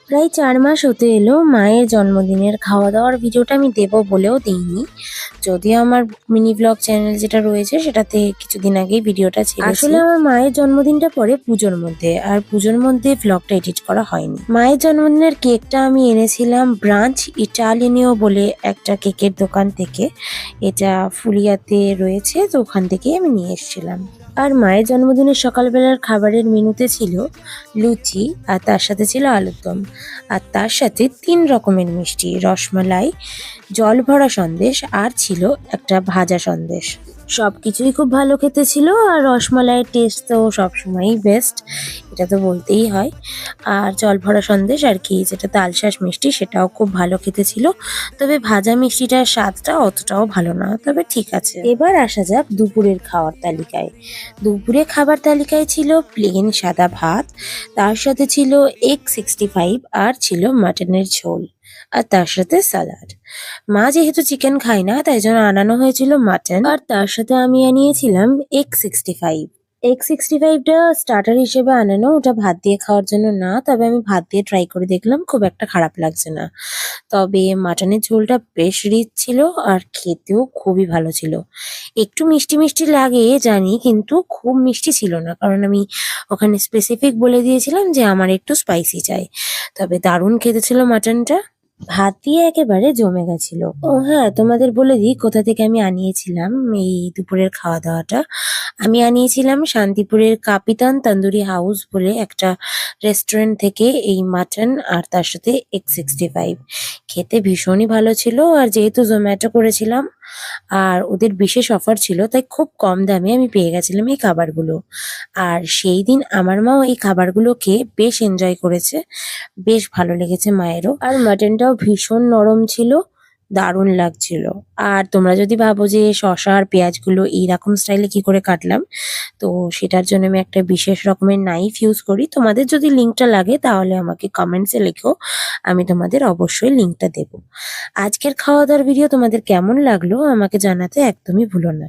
প্রায় ৪ মাস হতে এলো মায়ের জন্মদিনের খাওয়া দাওয়ার ভিডিওটা আমি দেবো বলেও দিইনি। যদিও আমার মিনি ব্লগ চ্যানেল যেটা রয়েছে সেটাতে কিছুদিন আগেই ভিডিওটা ছেড়েছি। আসলে আমার মায়ের জন্মদিনটা পড়ে পুজোর মধ্যে, আর পুজোর মধ্যে ভ্লগটা এডিট করা হয়নি। মায়ের জন্মদিনের কেকটা আমি এনেছিলাম ব্রাঞ্চ ইটালিয়ানিও বলে একটা কেকের দোকান থেকে। এটা ফুলিয়াতে রয়েছে, তো ওখান থেকেই আমি নিয়ে এসেছিলাম। আর মায়ের জন্মদিনের সকালবেলার খাবারের মেনুতে ছিল লুচি, আর তার সাথে ছিল আলুর দম, আর তার সাথে ৩ রকমের মিষ্টি, রসমালাই, জল ভরা সন্দেশ, আর ছিল একটা ভাজা সন্দেশ। সবকিছুই খুব ভালো খেতে ছিল, আর রসমালাইয়ের টেস্ট তো সবসময়ই বেস্ট, এটা তো বলতেই হয়। আর জল ভরা সন্দেশ আর কি যেটা তালশাঁস মিষ্টি, সেটাও খুব ভালো খেতে ছিল। তবে ভাজা মিষ্টিটার স্বাদটা অতটাও ভালো না, তবে ঠিক আছে। এবার আসা যাক দুপুরের খাওয়ার তালিকায়। দুপুরে খাবার তালিকায় ছিল প্লেন সাদা ভাত, তার সাথে ছিল এগ 65 আর ছিল মাটনের ঝোল, আর তার সাথে সালাড। মা যেহেতু চিকেন খায় না, তাই জন্য আনানো হয়েছিল মাটন, আর তার সাথে আমি আনিয়েছিলাম এগ 65। এগ 65টা স্টার্টার হিসেবে আনানো, ওটা ভাত দিয়ে খাওয়ার জন্য না। তবে আমি ভাত দিয়ে ট্রাই করে দেখলাম, খুব একটা খারাপ লাগছে না। তবে মাটনের ঝোলটা বেশ রিচ ছিল, আর খেতেও খুবই ভালো ছিল। একটু মিষ্টি মিষ্টি লাগে জানি, কিন্তু খুব মিষ্টি ছিল না, কারণ আমি ওখানে স্পেসিফিক বলে দিয়েছিলাম যে আমার একটু স্পাইসি চাই। তবে দারুণ খেতে ছিল মাটনটা, ভাত দিয়ে একেবারে জমে গেছিল। ও হ্যাঁ, তোমাদের বলে দিই কোথা থেকে আমি আনিয়েছিলাম এই দুপুরের খাওয়া দাওয়াটা। আমি আনিয়েছিলাম শান্তিপুরের কাপিতান তন্দুরি হাউস বলে একটা রেস্টুরেন্ট থেকে এই মাটন, আর তার সাথে এগ 65। খেতে ভীষণই ভালো ছিল, আর যেহেতু জোম্যাটো করেছিলাম আর ওদের বিশেষ অফার ছিল, তাই খুব কম দামে আমি পেয়ে গেছিলাম এই খাবারগুলো। আর সেই দিন আমার মাও এই খাবারগুলো খেয়ে বেশ এনজয় করেছে, বেশ ভালো লেগেছে মায়েরও। আর মাটনটাও ভীষণ নরম ছিল, দারুণ লাগছিল। আর তোমরা যদি ভাবো যে শসা আর পেঁয়াজগুলো এইরকম স্টাইলে কি করে কাটলাম, তো সেটার জন্য আমি একটা বিশেষ রকমের নাইফ ইউজ করি। তোমাদের যদি লিঙ্কটা লাগে তাহলে আমাকে কমেন্টসে লেখো, আমি তোমাদের অবশ্যই লিঙ্কটা দেবো। আজকের খাওয়া দাওয়ার ভিডিও তোমাদের কেমন লাগলো আমাকে জানাতে একদমই ভুলো না।